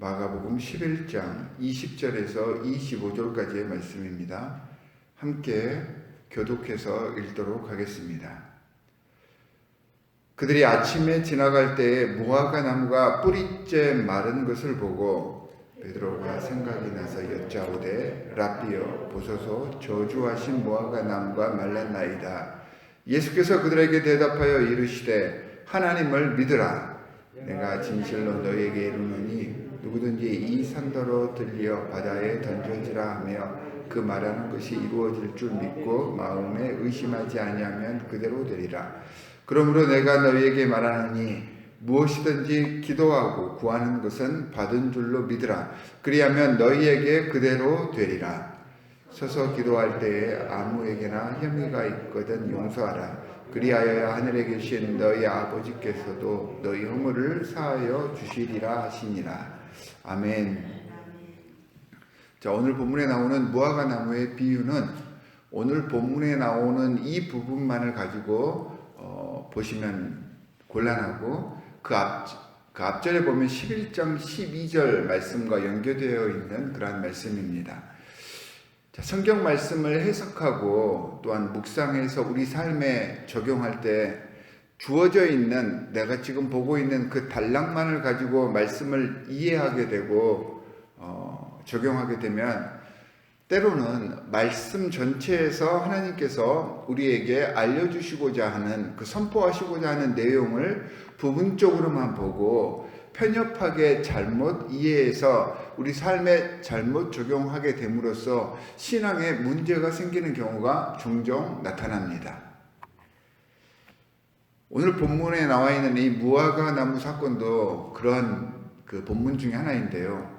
마가복음 11장 20절에서 25절까지의 말씀입니다. 함께 교독해서 읽도록 하겠습니다. 그들이 아침에 지나갈 때에 무화과 나무가 뿌리째 마른 것을 보고 베드로가 생각이 나서 여짜오되 랍비여 보소서 저주하신 무화과 나무가 말랐나이다. 예수께서 그들에게 대답하여 이르시되 하나님을 믿으라. 내가 진실로 너희에게 이르노니 누구든지 이 산더러 들려 바다에 던져지라 하며 그 말하는 것이 이루어질 줄 믿고 마음에 의심하지 아니하면 그대로 되리라. 그러므로 내가 너희에게 말하노니 무엇이든지 기도하고 구하는 것은 받은 줄로 믿으라. 그리하면 너희에게 그대로 되리라. 서서 기도할 때에 아무에게나 혐의가 있거든 용서하라. 그리하여야 하늘에 계신 너희 아버지께서도 너희 허물을 사하여 주시리라 하시니라. 아멘. 자, 오늘 본문에 나오는 무화과 나무의 비유는 오늘 본문에 나오는 이 부분만을 가지고 보시면 곤란하고 그 앞절에 보면 11장 12절 말씀과 연결되어 있는 그러한 말씀입니다. 자, 성경 말씀을 해석하고 또한 묵상해서 우리 삶에 적용할 때 주어져 있는 내가 지금 보고 있는 그 단락만을 가지고 말씀을 이해하게 되고 적용하게 되면 때로는 말씀 전체에서 하나님께서 우리에게 알려주시고자 하는 그 선포하시고자 하는 내용을 부분적으로만 보고 편협하게 잘못 이해해서 우리 삶에 잘못 적용하게 됨으로써 신앙에 문제가 생기는 경우가 종종 나타납니다. 오늘 본문에 나와 있는 이 무화과 나무 사건도 그러한 그 본문 중에 하나인데요.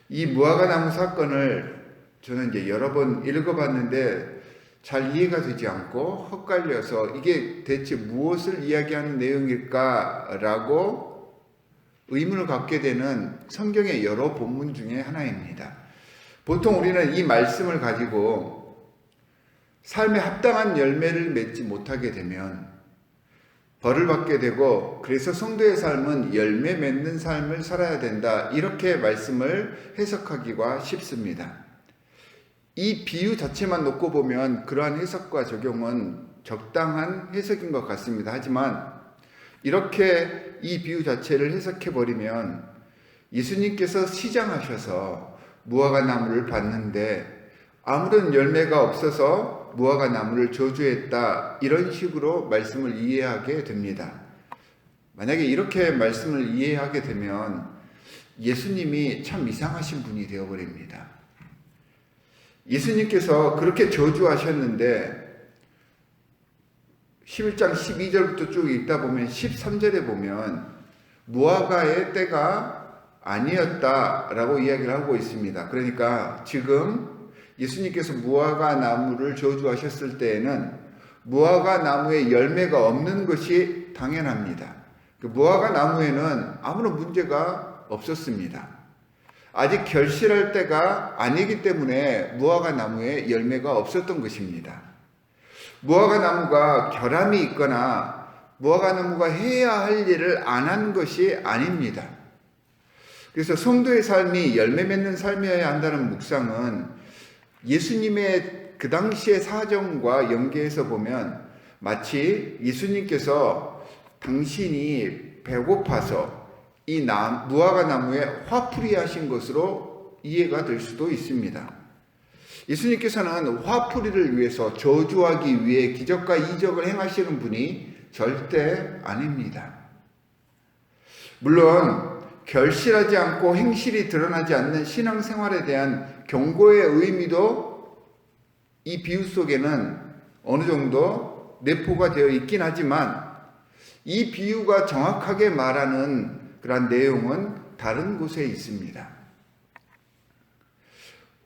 이 무화과 나무 사건을 저는 이제 여러 번 읽어봤는데 잘 이해가 되지 않고 헛갈려서 이게 대체 무엇을 이야기하는 내용일까라고 의문을 갖게 되는 성경의 여러 본문 중에 하나입니다. 보통 우리는 이 말씀을 가지고 삶에 합당한 열매를 맺지 못하게 되면 벌을 받게 되고 그래서 성도의 삶은 열매 맺는 삶을 살아야 된다. 이렇게 말씀을 해석하기가 쉽습니다. 이 비유 자체만 놓고 보면 그러한 해석과 적용은 적당한 해석인 것 같습니다. 하지만 이렇게 이 비유 자체를 해석해버리면 예수님께서 시장하셔서 무화과 나무를 봤는데 아무런 열매가 없어서 무화과 나무를 저주했다. 이런 식으로 말씀을 이해하게 됩니다. 만약에 이렇게 말씀을 이해하게 되면 예수님이 참 이상하신 분이 되어버립니다. 예수님께서 그렇게 저주하셨는데 11장 12절부터 쭉 읽다 보면 13절에 보면 무화과의 때가 아니었다라고 이야기를 하고 있습니다. 그러니까 지금 예수님께서 무화과 나무를 저주하셨을 때에는 무화과 나무에 열매가 없는 것이 당연합니다. 그 무화과 나무에는 아무런 문제가 없었습니다. 아직 결실할 때가 아니기 때문에 무화과 나무에 열매가 없었던 것입니다. 무화과 나무가 결함이 있거나 무화과 나무가 해야 할 일을 안 한 것이 아닙니다. 그래서 성도의 삶이 열매 맺는 삶이어야 한다는 묵상은 예수님의 그 당시의 사정과 연계해서 보면 마치 예수님께서 당신이 배고파서 이 무화과 나무에 화풀이 하신 것으로 이해가 될 수도 있습니다. 예수님께서는 화풀이를 위해서 저주하기 위해 기적과 이적을 행하시는 분이 절대 아닙니다. 물론 결실하지 않고 행실이 드러나지 않는 신앙생활에 대한 경고의 의미도 이 비유 속에는 어느 정도 내포가 되어 있긴 하지만 이 비유가 정확하게 말하는 그런 내용은 다른 곳에 있습니다.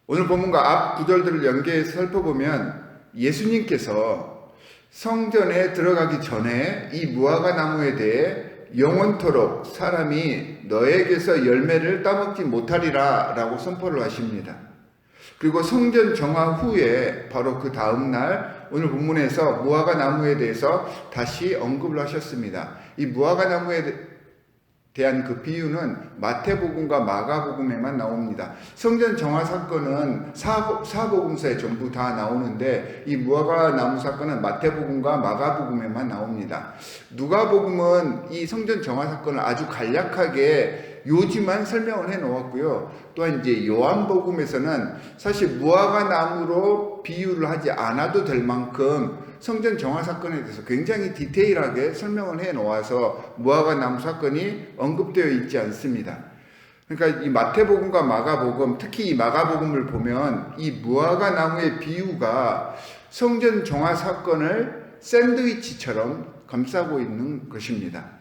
오늘 본문과 앞 구절들을 연계해서 살펴보면 예수님께서 성전에 들어가기 전에 이 무화과 나무에 대해 영원토록 사람이 너에게서 열매를 따먹지 못하리라 라고 선포를 하십니다. 그리고 성전 정화 후에 바로 그 다음 날 오늘 본문에서 무화과 나무에 대해서 다시 언급을 하셨습니다. 이 무화과 나무에 대한 그 비유는 마태복음과 마가복음에만 나옵니다. 성전 정화 사건은 사복음서에 전부 다 나오는데 이 무화과나무 사건은 마태복음과 마가복음에만 나옵니다. 누가복음은 이 성전 정화 사건을 아주 간략하게 요지만 설명을 해 놓았고요. 또한 이제 요한복음에서는 사실 무화과나무로 비유를 하지 않아도 될 만큼 성전 정화 사건에 대해서 굉장히 디테일하게 설명을 해 놓아서 무화과나무 사건이 언급되어 있지 않습니다. 그러니까 이 마태복음과 마가복음, 특히 이 마가복음을 보면 이 무화과나무의 비유가 성전 정화 사건을 샌드위치처럼 감싸고 있는 것입니다.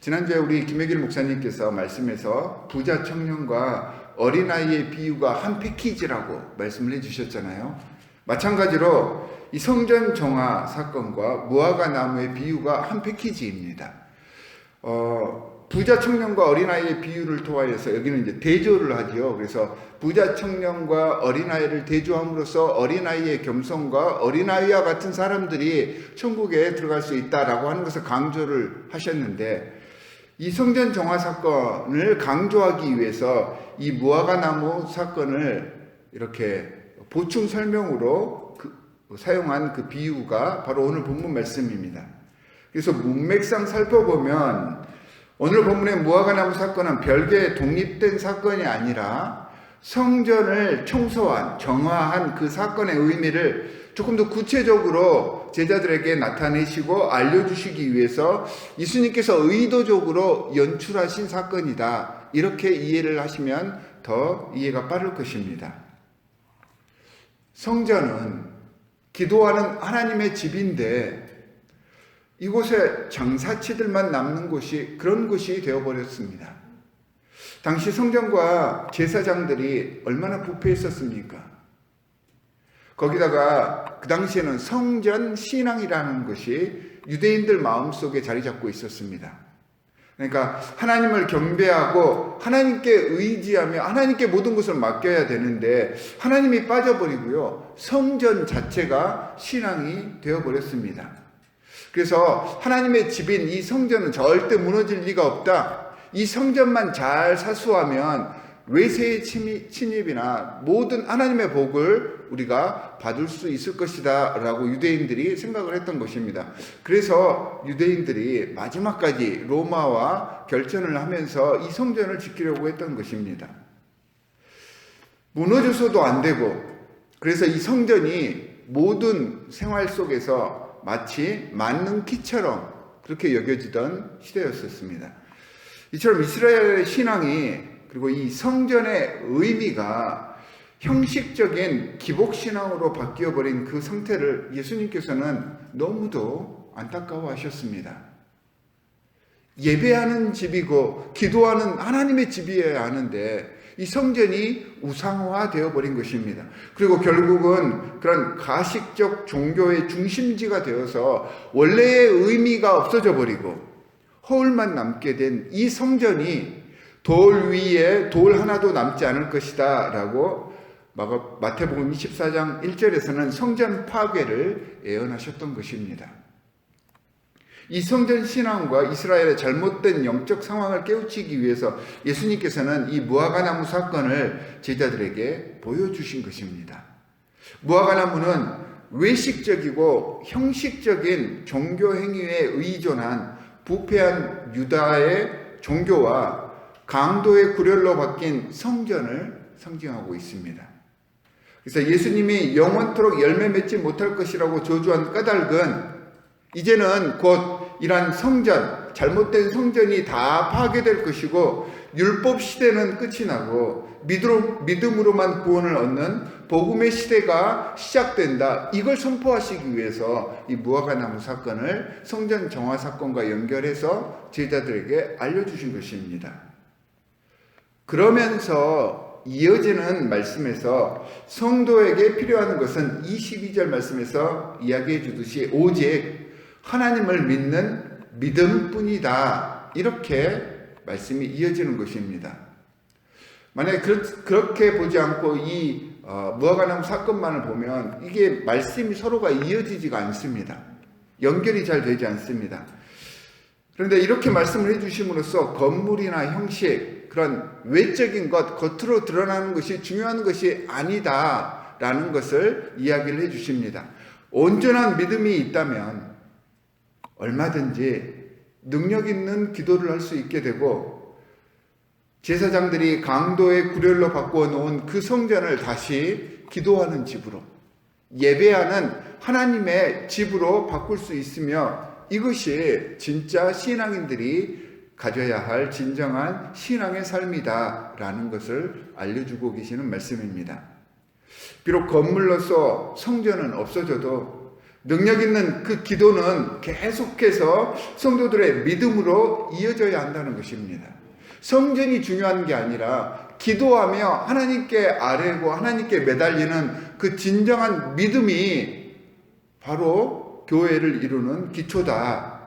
지난주에 우리 김혜길 목사님께서 말씀에서 부자 청년과 어린아이의 비유가 한 패키지라고 말씀을 해주셨잖아요. 마찬가지로 이 성전 정화 사건과 무화과나무의 비유가 한 패키지입니다. 부자 청년과 어린아이의 비유를 통하여서 여기는 이제 대조를 하지요. 그래서 부자 청년과 어린아이를 대조함으로써 어린아이의 겸손과 어린아이와 같은 사람들이 천국에 들어갈 수 있다라고 하는 것을 강조를 하셨는데, 이 성전 정화 사건을 강조하기 위해서 이 무화과나무 사건을 이렇게 보충 설명으로 사용한 그 비유가 바로 오늘 본문 말씀입니다. 그래서 문맥상 살펴보면 오늘 본문의 무화과나무 사건은 별개의 독립된 사건이 아니라 성전을 청소한, 정화한 그 사건의 의미를 조금 더 구체적으로 제자들에게 나타내시고 알려주시기 위해서 예수님께서 의도적으로 연출하신 사건이다. 이렇게 이해를 하시면 더 이해가 빠를 것입니다. 성전은 기도하는 하나님의 집인데 이곳에 장사치들만 남는 곳이 그런 곳이 되어버렸습니다. 당시 성전과 제사장들이 얼마나 부패했었습니까? 거기다가 그 당시에는 성전 신앙이라는 것이 유대인들 마음속에 자리 잡고 있었습니다. 그러니까 하나님을 경배하고 하나님께 의지하며 하나님께 모든 것을 맡겨야 되는데 하나님이 빠져버리고요. 성전 자체가 신앙이 되어버렸습니다. 그래서 하나님의 집인 이 성전은 절대 무너질 리가 없다. 이 성전만 잘 사수하면 외세의 침입이나 모든 하나님의 복을 우리가 받을 수 있을 것이다 라고 유대인들이 생각을 했던 것입니다. 그래서 유대인들이 마지막까지 로마와 결전을 하면서 이 성전을 지키려고 했던 것입니다. 무너져서도 안 되고, 그래서 이 성전이 모든 생활 속에서 마치 만능 키처럼 그렇게 여겨지던 시대였었습니다. 이처럼 이스라엘의 신앙이, 그리고 이 성전의 의미가 형식적인 기복신앙으로 바뀌어버린 그 상태를 예수님께서는 너무도 안타까워하셨습니다. 예배하는 집이고 기도하는 하나님의 집이어야 하는데 이 성전이 우상화되어 버린 것입니다. 그리고 결국은 그런 가식적 종교의 중심지가 되어서 원래의 의미가 없어져 버리고 허울만 남게 된 이 성전이 돌 위에 돌 하나도 남지 않을 것이다 라고 마태복음 24장 1절에서는 성전 파괴를 예언하셨던 것입니다. 이 성전 신앙과 이스라엘의 잘못된 영적 상황을 깨우치기 위해서 예수님께서는 이 무화과나무 사건을 제자들에게 보여주신 것입니다. 무화과나무는 외식적이고 형식적인 종교 행위에 의존한 부패한 유다의 종교와 강도의 구렬로 바뀐 성전을 상징하고 있습니다. 그래서 예수님이 영원토록 열매 맺지 못할 것이라고 저주한 까닭은 이제는 곧 이러한 성전, 잘못된 성전이 다 파괴될 것이고 율법 시대는 끝이 나고 믿음으로만 구원을 얻는 복음의 시대가 시작된다. 이걸 선포하시기 위해서 이 무화과나무 사건을 성전 정화 사건과 연결해서 제자들에게 알려주신 것입니다. 그러면서 이어지는 말씀에서 성도에게 필요한 것은 22절 말씀에서 이야기해 주듯이 오직 하나님을 믿는 믿음뿐이다. 이렇게 말씀이 이어지는 것입니다. 만약에 그렇게 보지 않고 이 무화과나무 사건만을 보면 이게 말씀이 서로가 이어지지가 않습니다. 연결이 잘 되지 않습니다. 그런데 이렇게 말씀을 해주심으로써 건물이나 형식, 그런 외적인 것, 겉으로 드러나는 것이 중요한 것이 아니다라는 것을 이야기를 해주십니다. 온전한 믿음이 있다면 얼마든지 능력 있는 기도를 할 수 있게 되고, 제사장들이 강도의 구렬로 바꾸어 놓은 그 성전을 다시 기도하는 집으로, 예배하는 하나님의 집으로 바꿀 수 있으며, 이것이 진짜 신앙인들이 가져야 할 진정한 신앙의 삶이다라는 것을 알려주고 계시는 말씀입니다. 비록 건물로서 성전은 없어져도 능력 있는 그 기도는 계속해서 성도들의 믿음으로 이어져야 한다는 것입니다. 성전이 중요한 게 아니라 기도하며 하나님께 아뢰고 하나님께 매달리는 그 진정한 믿음이 바로 교회를 이루는 기초다.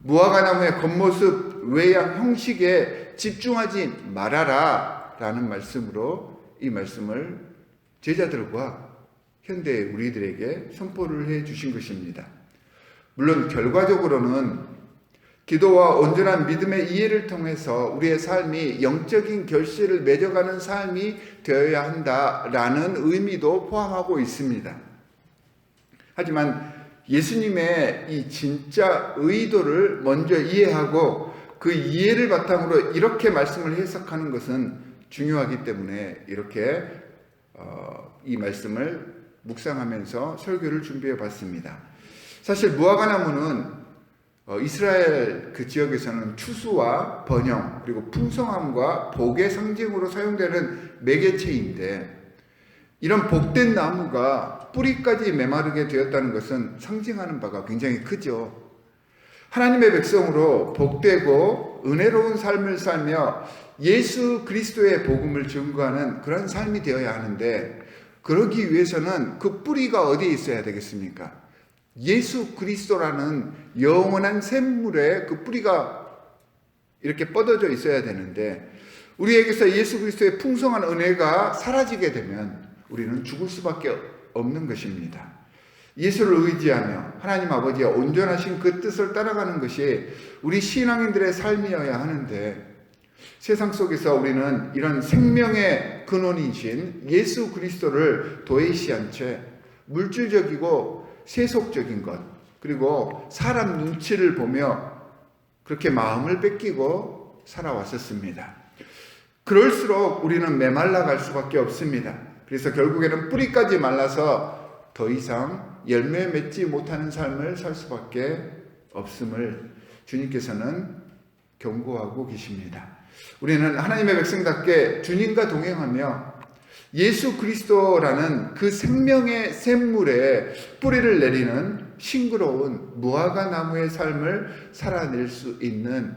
무화과 나무의 겉모습, 외양, 형식에 집중하지 말아라 라는 말씀으로 이 말씀을 제자들과 현대 우리들에게 선포를 해 주신 것입니다. 물론 결과적으로는 기도와 온전한 믿음의 이해를 통해서 우리의 삶이 영적인 결실을 맺어가는 삶이 되어야 한다라는 의미도 포함하고 있습니다. 하지만 예수님의 이 진짜 의도를 먼저 이해하고 그 이해를 바탕으로 이렇게 말씀을 해석하는 것은 중요하기 때문에 이렇게 이 말씀을 묵상하면서 설교를 준비해 봤습니다. 사실 무화과 나무는 이스라엘 그 지역에서는 추수와 번영 그리고 풍성함과 복의 상징으로 사용되는 매개체인데, 이런 복된 나무가 뿌리까지 메마르게 되었다는 것은 상징하는 바가 굉장히 크죠. 하나님의 백성으로 복되고 은혜로운 삶을 살며 예수 그리스도의 복음을 증거하는 그런 삶이 되어야 하는데, 그러기 위해서는 그 뿌리가 어디에 있어야 되겠습니까? 예수 그리스도라는 영원한 샘물에 그 뿌리가 이렇게 뻗어져 있어야 되는데, 우리에게서 예수 그리스도의 풍성한 은혜가 사라지게 되면 우리는 죽을 수밖에 없는 것입니다. 예수를 의지하며 하나님 아버지의 온전하신 그 뜻을 따라가는 것이 우리 신앙인들의 삶이어야 하는데, 세상 속에서 우리는 이런 생명의 근원이신 예수 그리스도를 도외시한 채 물질적이고 세속적인 것, 그리고 사람 눈치를 보며 그렇게 마음을 뺏기고 살아왔었습니다. 그럴수록 우리는 메말라 갈 수밖에 없습니다. 그래서 결국에는 뿌리까지 말라서 더 이상 열매 맺지 못하는 삶을 살 수밖에 없음을 주님께서는 경고하고 계십니다. 우리는 하나님의 백성답게 주님과 동행하며 예수 그리스도라는 그 생명의 샘물에 뿌리를 내리는 싱그러운 무화과 나무의 삶을 살아낼 수 있는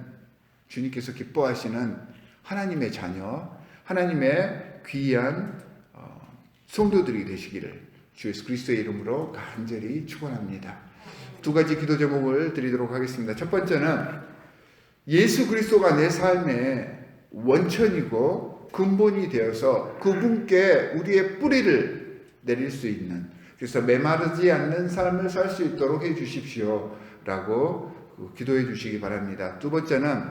주님께서 기뻐하시는 하나님의 자녀, 하나님의 귀한 성도들이 되시기를 주 예수 그리스도의 이름으로 간절히 축원합니다. 두 가지 기도 제목을 드리도록 하겠습니다. 첫 번째는 예수 그리스도가 내 삶의 원천이고 근본이 되어서 그분께 우리의 뿌리를 내릴 수 있는, 그래서 메마르지 않는 삶을 살 수 있도록 해 주십시오 라고 기도해 주시기 바랍니다. 두 번째는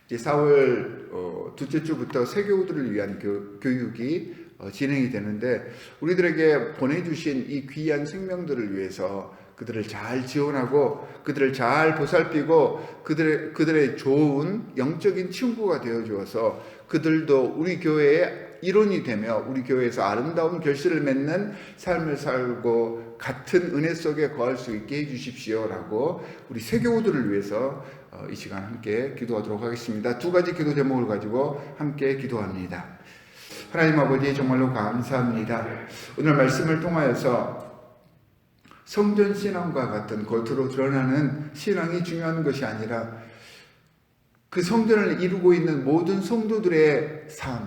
이제 4월 둘째 주부터 세교우들을 위한 교육이 진행이 되는데, 우리들에게 보내주신 이 귀한 생명들을 위해서 그들을 잘 지원하고 그들을 잘 보살피고 그들의 좋은 영적인 친구가 되어 주어서 그들도 우리 교회의 일원이 되며 우리 교회에서 아름다운 결실을 맺는 삶을 살고 같은 은혜 속에 거할 수 있게 해 주십시오라고 우리 세교우들을 위해서 이 시간 함께 기도하도록 하겠습니다. 두 가지 기도 제목을 가지고 함께 기도합니다. 하나님 아버지, 정말로 감사합니다. 오늘 말씀을 통하여서 성전 신앙과 같은 겉으로 드러나는 신앙이 중요한 것이 아니라 그 성전을 이루고 있는 모든 성도들의 삶,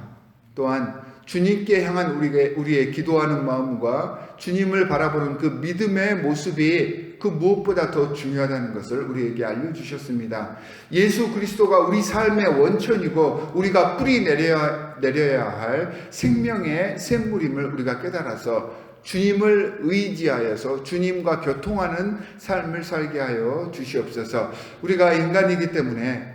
또한 주님께 향한 우리의 기도하는 마음과 주님을 바라보는 그 믿음의 모습이 그 무엇보다 더 중요하다는 것을 우리에게 알려주셨습니다. 예수 그리스도가 우리 삶의 원천이고 우리가 뿌리 내려야 할 생명의 샘물임을 우리가 깨달아서 주님을 의지하여서 주님과 교통하는 삶을 살게 하여 주시옵소서. 우리가 인간이기 때문에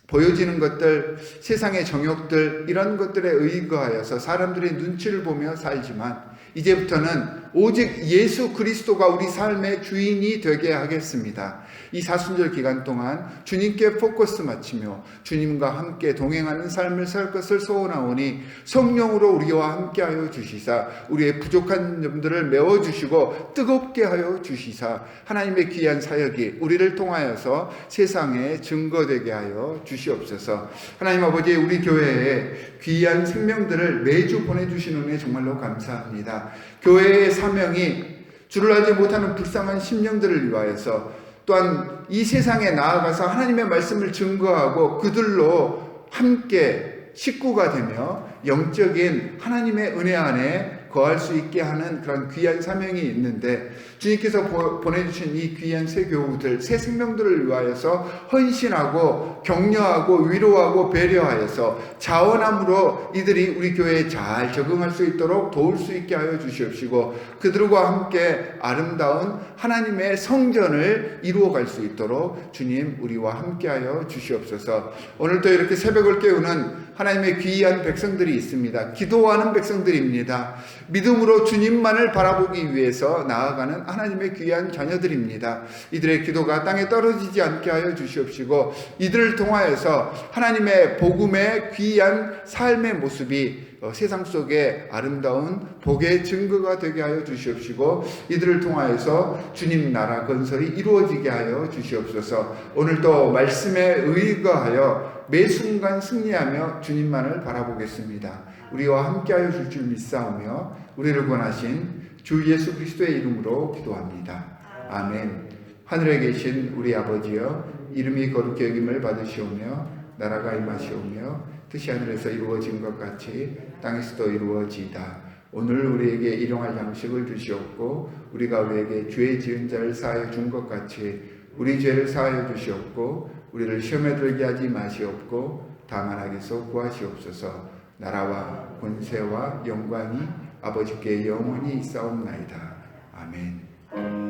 보여지는 것들, 세상의 정욕들, 이런 것들에 의거하여서 사람들의 눈치를 보며 살지만 이제부터는 오직 예수 그리스도가 우리 삶의 주인이 되게 하겠습니다. 이 사순절 기간 동안 주님께 포커스 맞추며 주님과 함께 동행하는 삶을 살 것을 소원하오니 성령으로 우리와 함께하여 주시사 우리의 부족한 점들을 메워주시고 뜨겁게 하여 주시사 하나님의 귀한 사역이 우리를 통하여서 세상에 증거되게 하여 주시옵소서. 하나님 아버지, 우리 교회에 귀한 생명들을 매주 보내주시는 은혜 정말로 감사합니다. 교회의 사명이 주를 알지 못하는 불쌍한 심령들을 위하여서 또한 이 세상에 나아가서 하나님의 말씀을 증거하고 그들로 함께 식구가 되며 영적인 하나님의 은혜 안에 거할 수 있게 하는 그런 귀한 사명이 있는데 주님께서 보내주신 이 귀한 새 교우들, 새 생명들을 위하여서 헌신하고 격려하고 위로하고 배려하여서 자원함으로 이들이 우리 교회에 잘 적응할 수 있도록 도울 수 있게 하여 주시옵시고 그들과 함께 아름다운 하나님의 성전을 이루어갈 수 있도록 주님 우리와 함께하여 주시옵소서. 오늘도 이렇게 새벽을 깨우는 하나님의 귀한 백성들이 있습니다. 기도하는 백성들입니다. 믿음으로 주님만을 바라보기 위해서 나아가는 하나님의 귀한 자녀들입니다. 이들의 기도가 땅에 떨어지지 않게 하여 주시옵시고 이들을 통하여서 하나님의 복음의 귀한 삶의 모습이 세상 속에 아름다운 복의 증거가 되게 하여 주시옵시고 이들을 통하여서 주님 나라 건설이 이루어지게 하여 주시옵소서. 오늘도 말씀에 의거하여 매 순간 승리하며 주님만을 바라보겠습니다. 우리와 함께하여 줄 줄 믿사오며 우리를 권하신 주 예수 그리스도의 이름으로 기도합니다. 아멘. 하늘에 계신 우리 아버지여, 이름이 거룩히 여김을 받으시오며 나라가 임하시오며 뜻이 하늘에서 이루어진 것 같이 땅에서도 이루어지이다. 오늘 우리에게 일용할 양식을 주시옵고 우리가 우리에게 죄 지은 자를 사하여 준 것 같이 우리 죄를 사하여 주시옵고 우리를 시험에 들게 하지 마시옵고 다만 악에서 구하시옵소서. 나라와 권세와 영광이 아버지께 영원히 있사옵나이다. 아멘.